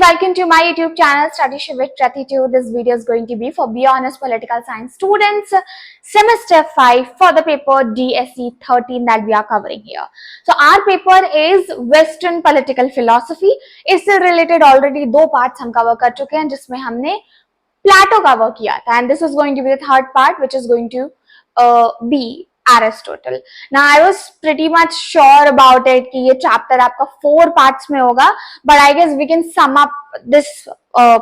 welcome to my YouTube channel Study with Gratitude. This video is going to be for BA Honors Political Science students, semester 5 for the paper DSE 13 that we are covering here. So our paper is Western Political Philosophy. इससे related already दो parts हम cover कर चुके हैं जिसमें हमने Plato cover किया था, and this is going to be the third part which is going to be Aristotle. Now I was pretty much sure about it कि ये chapter आपका 4 parts में होगा, but I guess we can sum up this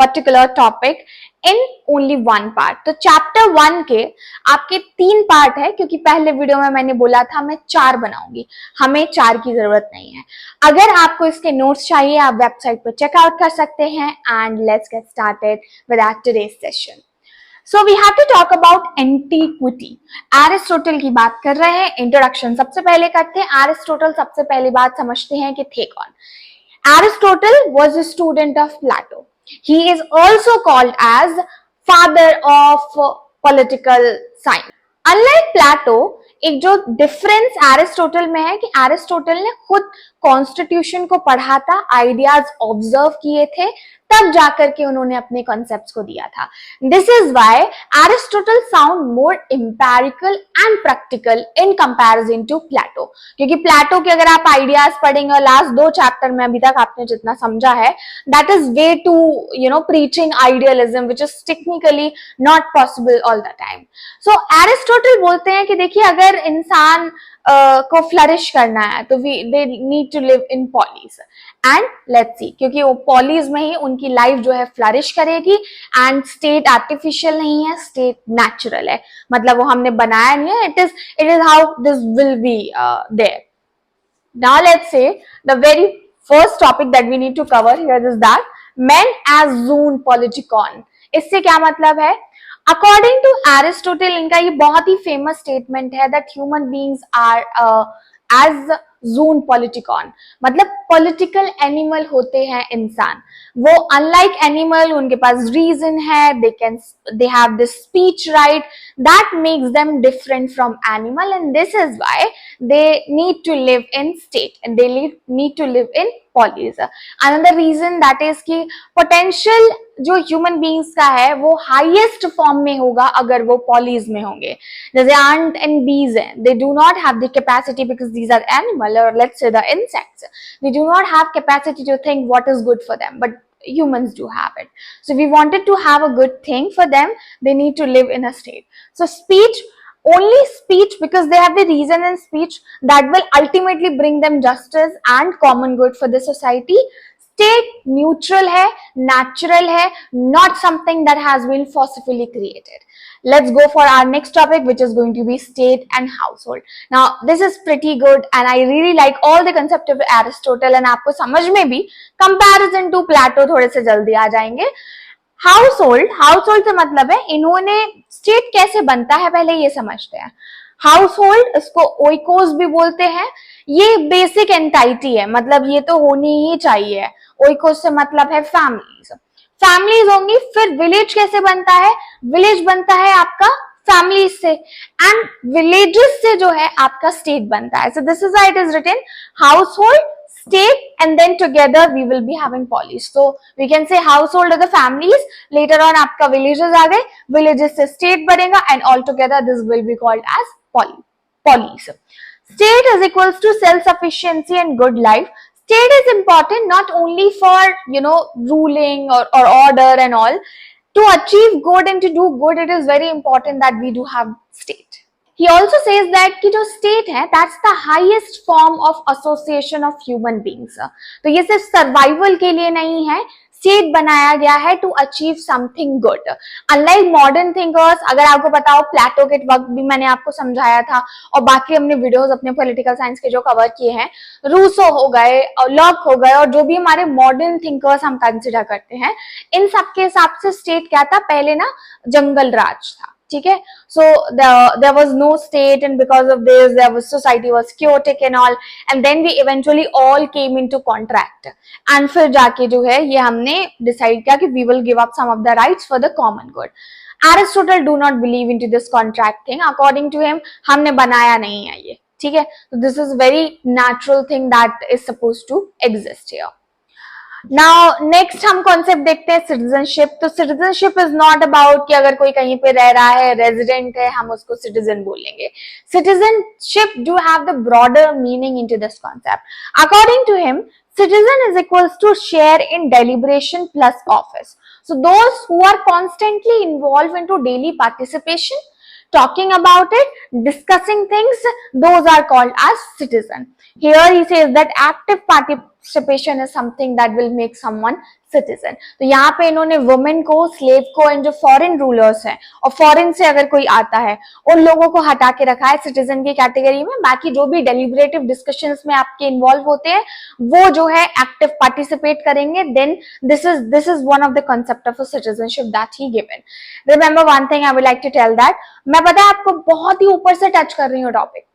particular topic in only one part. तो chapter 1 के आपके 3 part है, क्योंकि पहले वीडियो में मैंने बोला था मैं 4 बनाऊंगी, हमें 4 की जरूरत नहीं है. अगर आपको इसके नोट्स चाहिए आप वेबसाइट पर चेकआउट कर सकते हैं. And let's get started with our today's session. So we have to talk about antiquity. Aristotle की बात कर रहे हैं. इंट्रोडक्शन सबसे पहले करते हैं. एरिस्टोटल सबसे पहली बात समझते हैं कि थे कौन. Aristotle was a student of Plato. He is also called as father of political science. Unlike Plato, एक जो डिफरेंस एरिस्टोटल में है कि एरिस्टोटल ने खुद कॉन्स्टिट्यूशन को पढ़ा था, आइडियाज ऑब्जर्व किए थे, तब जाकर के उन्होंने अपने कॉन्सेप्ट्स को दिया था. This is why Aristotle sound more empirical and practical in comparison to Plato. क्योंकि प्लेटो के अगर आप आइडियाज पढ़ेंगे लास्ट 2 चैप्टर में अभी तक आपने जितना समझा है, that is way to preaching idealism which is technically not possible all the time. So Aristotle बोलते हैं कि देखिए अगर इंसान को फ्लरिश करना है तो they need to live in polis. And let's see, क्योंकि वो पॉलीज में ही उनकी लाइफ जो है फ्लरिश करेगी. एंड स्टेट आर्टिफिशियल नहीं है, स्टेट नेचुरल है, मतलब वो हमने बनाया नहीं है. It is how this will be there. Now let's say the very first topic that we need to cover here is that men as zoon politikon. इससे क्या मतलब है? अकॉर्डिंग टू एरिस्टोटल, इनका ये बहुत ही फेमस स्टेटमेंट है that human beings are as zoon politikon, मतलब पॉलिटिकल एनिमल होते हैं इंसान. वो अनलाइक एनिमल, उनके पास रीजन है, they have this speech right that makes them different from animal. And this is why they need to live in state and they need to live in polis. Another reason that is कि potential जो human beings का है वो highest form में होगा अगर वो Pauli's में होंगे. जैसे आंट एंड बीज हैं, they do not have the capacity because these are animal, और let's say the insects, they do not have capacity to think what is good for them, but humans do have it. So we wanted to have a good thing for them, they need to live in a state. So speech, only speech, because they have the reason in speech that will ultimately bring them justice and common good for the society. State neutral है, natural है, not something that has been forcefully created. Let's go for our next topic, which is going to be state and household. Now this is pretty good and I really like all the concept of Aristotle, and आपको समझ में भी comparison to Plato थोड़े से जल्दी आ जाएंगे. Household से मतलब है इन्होंने स्टेट कैसे बनता है पहले ये समझते हैं. हाउसहोल्ड, इसको ओइकोस भी बोलते हैं, ये बेसिक एंटाइटी है, मतलब ये तो होनी ही चाहिए. ओइकोस से मतलब है फैमिलीज. फैमिलीज होंगी. फिर विलेज कैसे बनता है? विलेज बनता है आपका फैमिलीज से, एंड विलेजेस से जो है आपका स्टेट बनता है. So this is why it is written household, state, and then together we will be having police. So we can say household are the families, later on आपका villages आ गए, villages से state बनेगा, and all together this will be called as police. State is equals to self-sufficiency and good life. State is important not only for ruling or order and all. To achieve good and to do good, it is very important that we do have state. He also says that कि जो state है that's the highest form of association of human beings. तो ये सिर्फ survival के लिए नहीं है, state बनाया गया है to achieve something good. Unlike modern thinkers, अगर आपको पता हो प्लेटो के वक्त भी मैंने आपको समझाया था, और बाकी हमने वीडियोस अपने पॉलिटिकल साइंस के जो कवर किए हैं, रूसो हो गए और लॉक हो गए, और जो भी हमारे मॉडर्न थिंकर्स हम कंसिडर करते हैं, इन सबके हिसाब से स्टेट क्या था? पहले ना जंगल राज था. ठीक है. So there was no state, and because of this society was chaotic and all, and then we eventually all came into contract, and फिर जाके जो है ये हमने decide किया कि we will give up some of the rights for the common good. Aristotle do not believe into this contract thing. According to him, हमने बनाया नहीं है ये. ठीक है. So this is very natural thing that is supposed to exist here. Now next हम concept देखते हैं सिटीजनशिप। तो सिटीजनशिप इज नॉट अबाउट कि अगर कोई कहीं पे रह रहा है, रेजिडेंट है, हम उसको सिटीजन बोलेंगे। Citizenship do have the broader meaning into this concept. According to him, citizen is equals to share in deliberation plus office. So those who are constantly involved into daily participation, talking about it, discussing things, those are called as citizen. Here he says that active participation is something that will make someone citizen. तो यहाँ पे इन्होंने women को, slave को and जो foreign rulers हैं और foreign से अगर कोई आता है उन लोगों को हटा के रखा है सिटीजन की कैटेगरी में। बाकी जो भी डेलिब्रेटिव डिस्कशंस में आपके इन्वॉल्व होते हैं वो जो है एक्टिव पार्टिसिपेट करेंगे, then this is one of the concept of citizenship that he given. Remember one thing I would like to tell that, मैं पता है आपको बहुत ही ऊपर से टच कर रही हूँ टॉपिक,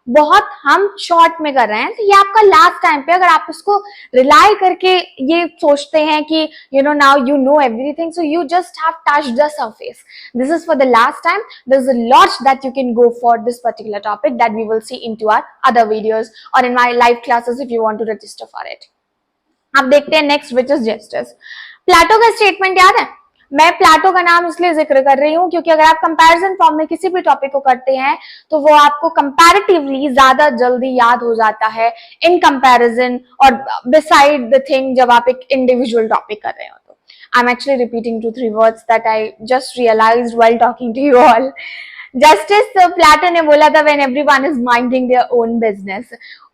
बहुत हम शॉर्ट में कर रहे हैं, तो ये आपका लास्ट टाइम पे अगर आप इसको रिलाई करके ये सोचते हैं कि now you know everything, so you just have touched the surface. This is for the last time, there is a lot that you can go for this particular topic that we will see into our other videos और in my live classes if you want to register for it. अब देखते हैं next which is justice. Plato का statement याद है? मैं प्लेटो का नाम इसलिए जिक्र कर रही हूं क्योंकि अगर आप कंपैरिजन फॉर्म में किसी भी टॉपिक को करते हैं तो वो आपको कंपैरेटिवली ज्यादा जल्दी याद हो जाता है इन कंपैरिजन और बिसाइड द थिंग जब आप एक इंडिविजुअल टॉपिक कर रहे हो। तो I am actually repeating 2-3 words that I just realized while talking to you all. Justice Plato ने बोला था when everyone is minding their own business.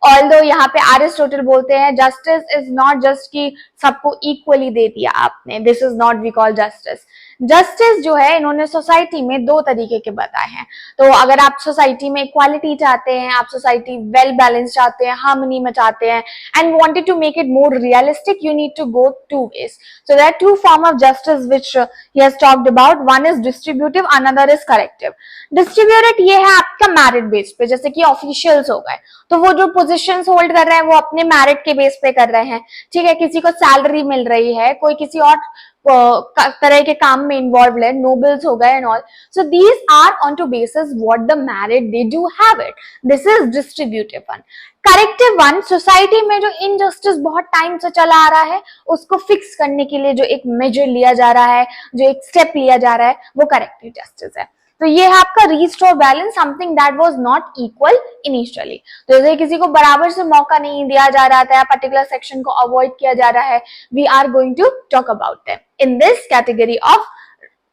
Although यहाँ पे एरिस्टोटल बोलते हैं जस्टिस इज नॉट जस्ट कि सबको इक्वली दे दिया आपने, this is not we call justice. Justice जो है इन्होंने सोसाइटी में दो तरीके के बताए हैं। तो अगर आप सोसाइटी में इक्वालिटी चाहते हैं, आप सोसाइटी वेल बैलेंस चाहते हैं, हार्मनी में चाहते हैं and wanted to make it more realistic, you need to go two ways. So there are two form of justice which he has talked about, one is distributive, another is corrective. Distributed ये है आपका merit base पे, जैसे कि officials हो गए तो वो जो पोजीशंस होल्ड कर रहे हैं वो अपने मेरिट के बेस पे कर रहे हैं, ठीक है। किसी को सैलरी मिल रही है, कोई किसी और तरह के काम में इन्वॉल्व है, नोबल्स हो गए and all, so these are on two basis what the merit they do have it, this is distributive one. Corrective one, society में जो इनजस्टिस बहुत टाइम से चला आ रहा है उसको फिक्स करने के लिए जो एक मेजर लिया जा रहा है, जो एक स्टेप लिया जा रहा है, वो करेक्टिव जस्टिस है। तो ये है आपका restore balance, something that was not equal initially. तो जैसे किसी को बराबर से मौका नहीं दिया जा रहा था, पर्टिकुलर सेक्शन को अवॉइड किया जा रहा है, we are going to talk about them in this category of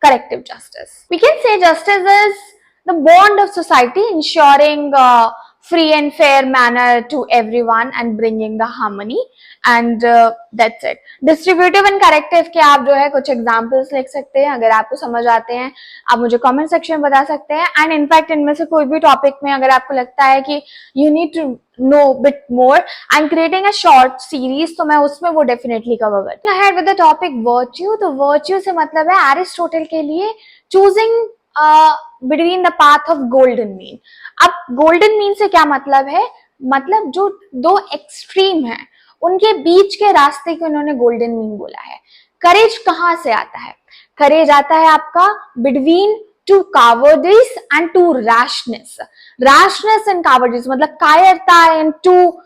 corrective justice. We can say justice is the bond of society ensuring free and fair manner to everyone and bringing the harmony and that's it. Distributive and corrective के आप जो है कुछ examples लिख सकते हैं, अगर आपको समझ आते हैं आप मुझे comment section में बता सकते हैं। and in fact इनमें से कोई भी topic में अगर आपको लगता है कि you need to know bit more, I'm creating a short series तो मैं उसमें वो definitely cover करती हूँ। ahead with the topic virtue, तो virtue से मतलब है एरिस्टोटल के लिए choosing between the path of golden mean. अब गोल्डन मीन से क्या मतलब है? मतलब जो दो एक्सट्रीम है उनके बीच के रास्ते को इन्होंने गोल्डन मीन बोला है। करेज कहां से आता है? करेज आता है आपका between to cowardice and to rashness. Rashness and cowardice मतलब कायरता एंड टू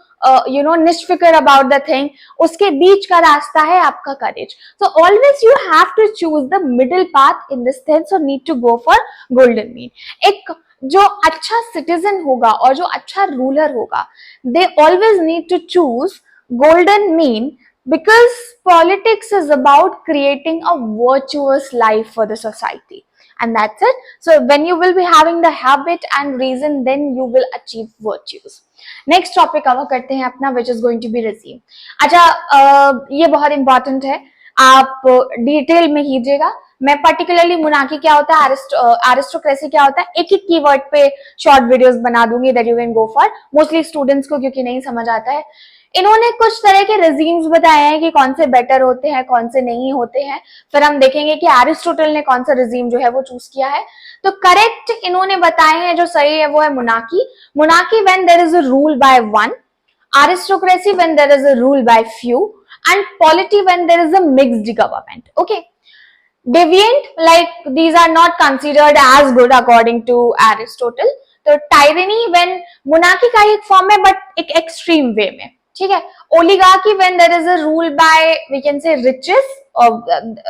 निष्फिकर अबाउट द थिंग, उसके बीच का रास्ता है आपका courage. So always you have to choose the middle path in this thing, so need to go for golden mean. एक जो अच्छा सिटीजन होगा और जो अच्छा रूलर होगा, they always need to choose golden mean because politics is about creating a virtuous life for the society and that's it. So when you will be having the habit and reason, then you will achieve virtues. Next topic cover करते हैं अपना which is going to be regime. अच्छा ये बहुत important है, आप detail में कीजिएगा। मैं पर्टिकुलरली मोनार्की क्या होता है, एरिस्टोक्रेसी क्या होता है, एक एक कीवर्ड पे शॉर्ट वीडियोस बना दूंगी that you can go for, mostly students को क्योंकि नहीं समझ आता है। इन्होंने कुछ तरह के रेजिम्स बताए हैं कि कौन से बेटर होते हैं, कौन से नहीं होते हैं। फिर हम देखेंगे कि एरिस्टोटल ने कौन सा रेजिम जो है वो चूज किया है। तो करेक्ट इन्होंने बताए हैं जो सही है वो है monarchy. Monarchy when there is a rule by one, aristocracy when there is a rule by few, and polity when there is a mixed government. Okay, deviant like these are not considered as good according to Aristotle. तो tyranny when monarchy का एक form है but एक extreme वे में, ठीक है. Oligarchy, when there is a rule by, we can say, riches, or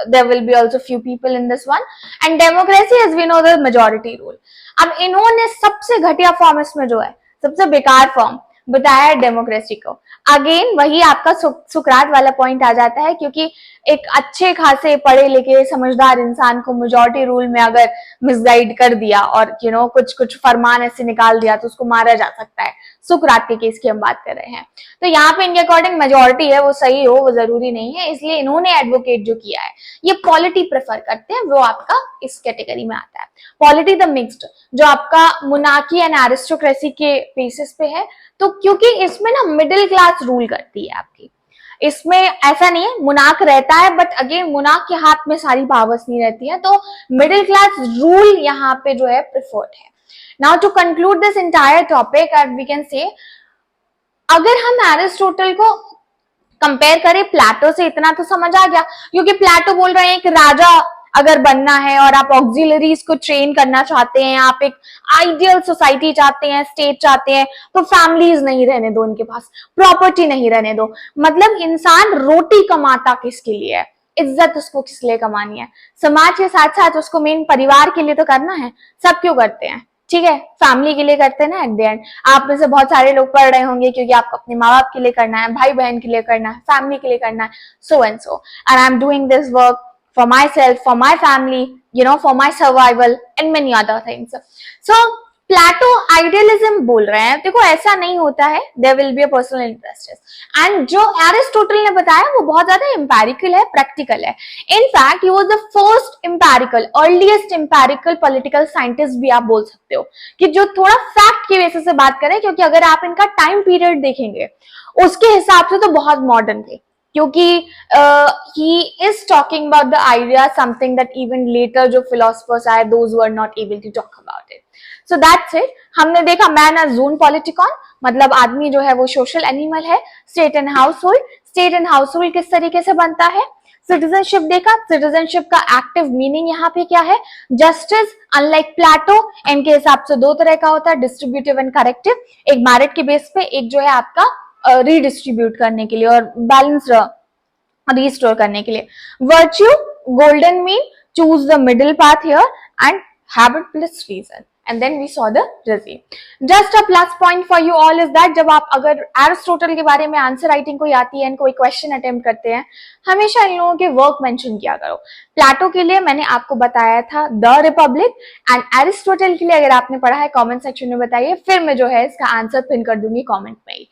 there will be also few people in this one. And democracy, as we know, the majority rule. अब इन्होंने सबसे घटिया form इसमें जो है, सबसे बेकार फॉर्म बताया है डेमोक्रेसी को. अगेन वही आपका सुकरात वाला पॉइंट आ जाता है, क्योंकि एक अच्छे खासे पढ़े लिखे समझदार इंसान को मेजॉरिटी रूल में अगर मिसगाइड कर दिया और कुछ फरमान ऐसे निकाल दिया तो उसको मारा जा सकता है. सुकरात के केस की हम बात कर रहे हैं. तो यहाँ पे इनके अकॉर्डिंग मेजॉरिटी है वो सही हो, वो जरूरी नहीं है. इसलिए इन्होंने एडवोकेट जो किया है, ये पॉलिटी प्रेफर करते हैं, वो आपका इस कैटेगरी में आता है. पॉलिटी द मिक्स्ड, जो आपका मोनार्की एंड एरिस्टोक्रेसी के बेसिस पे है. तो क्योंकि इसमें ना मिडिल क्लास रूल करती है आपकी, इसमें ऐसा नहीं है मुनाक रहता है, बट अगेन मुनाक के हाथ में सारी पावर्स नहीं रहती है. तो मिडिल क्लास रूल यहाँ पे जो है प्रिफर्ड है. Now to conclude this entire topic, we can say, अगर हम एरिस्टोटल को कंपेयर करें प्लेटो से, इतना तो समझ आ गया, क्योंकि प्लेटो बोल रहे हैं कि राजा अगर बनना है और आप ऑक्सिलरीज को ट्रेन करना चाहते हैं, आप एक आइडियल सोसाइटी चाहते हैं, स्टेट चाहते हैं, तो फैमिलीज नहीं रहने दो उनके पास, प्रॉपर्टी नहीं रहने दो. मतलब इंसान रोटी कमाता किसके लिए है, इज्जत उसको किस लिए कमानी है, समाज के साथ साथ उसको मेन परिवार के लिए तो करना है. सब क्यों करते हैं, ठीक है, फैमिली के लिए करते हैं ना. एट द एंड आप में से बहुत सारे लोग पढ़ रहे होंगे क्योंकि आपको अपने माँ बाप के लिए करना है, भाई बहन के लिए करना है, फैमिली के लिए करना है, so and so. And I'm doing this work for myself, for my family, for my survival and many other things. So Plato idealism बोल रहे हैं. देखो ऐसा नहीं होता है, there will be a personal interest. And जो एरिस्टोटल ने बताया वो बहुत ज्यादा एम्पेरिकल है, प्रैक्टिकल है. In fact he was the first empirical, earliest empirical political scientist भी आप बोल सकते हो, कि जो थोड़ा फैक्ट के बेसिस से बात करें. क्योंकि अगर आप इनका टाइम पीरियड देखेंगे उसके हिसाब से तो बहुत मॉडर्न थे, क्योंकि he is talking about the idea something that even later जो philosophers आए those were not able to talk about it. So that's it. हमने देखा मैन एज जोन पॉलिटिकॉन, मतलब आदमी जो है वो सोशल एनिमल है. State and household, state and household किस तरीके से बनता है. सिटीजनशिप देखा, सिटीजनशिप का एक्टिव मीनिंग यहाँ पे क्या है, जस्टिस. अनलाइक प्लेटो, इनके हिसाब से दो तरह का होता है, डिस्ट्रीब्यूटिव एंड करेक्टिव. एक मेरिट के बेस पे, एक जो है आपका रीडिस्ट्रीब्यूट करने के लिए और बैलेंस रिस्टोर करने के लिए. Virtue, golden mean, choose the middle path here, and habit plus reason. And then we saw the regime. Just a plus point for you all is that जब आप अगर एरिस्टोटल के बारे में आंसर राइटिंग कोई आती है, कोई क्वेश्चन अटेम्प्ट करते हैं, हमेशा इन लोगों के वर्क मेंशन किया करो. प्लेटो के लिए मैंने आपको बताया था द रिपब्लिक, एंड एरिस्टोटल के लिए अगर आपने पढ़ा है कमेंट सेक्शन में बताइए, फिर मैं जो है इसका आंसर पिन कर दूंगी कमेंट में ही.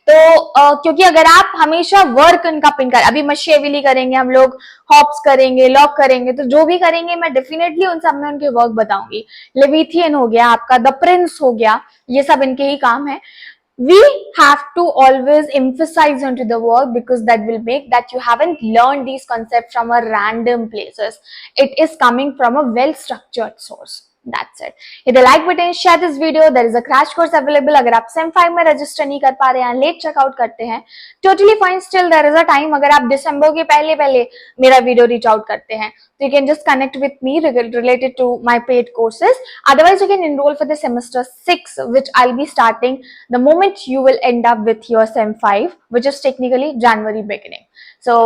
तो क्योंकि अगर आप हमेशा वर्क इनका पिन कर, अभी मशियावेली करेंगे हम लोग, हॉब्स करेंगे, लॉक करेंगे, तो जो भी करेंगे मैं डेफिनेटली उन सब में उनके वर्क बताऊंगी. लेविथियन हो गया आपका, द प्रिंस हो गया, ये सब इनके ही काम है. We have to always emphasize onto the work, because that will make that you haven't learned these concepts from a random places. It is coming from a well structured source. That's it. Hit the like button, share this video. There is a crash course available. अगर आप SEM 5 में register नहीं कर पा रहे हैं, late checkout करते हैं, totally fine. Still there is a time. अगर आप दिसंबर के पहले मेरा वीडियो रीच आउट करते हैं, so you can just connect with me related to my paid courses. Otherwise, you can enroll for the semester 6, which I'll be starting the moment you will end up with your SEM 5, which is technically January beginning. So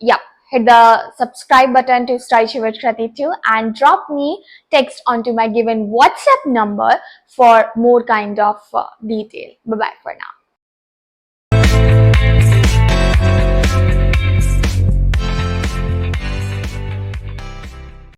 yeah. Hit the subscribe button to Study with Krati 2 and drop me text onto my given WhatsApp number for more kind of detail. Bye bye for now.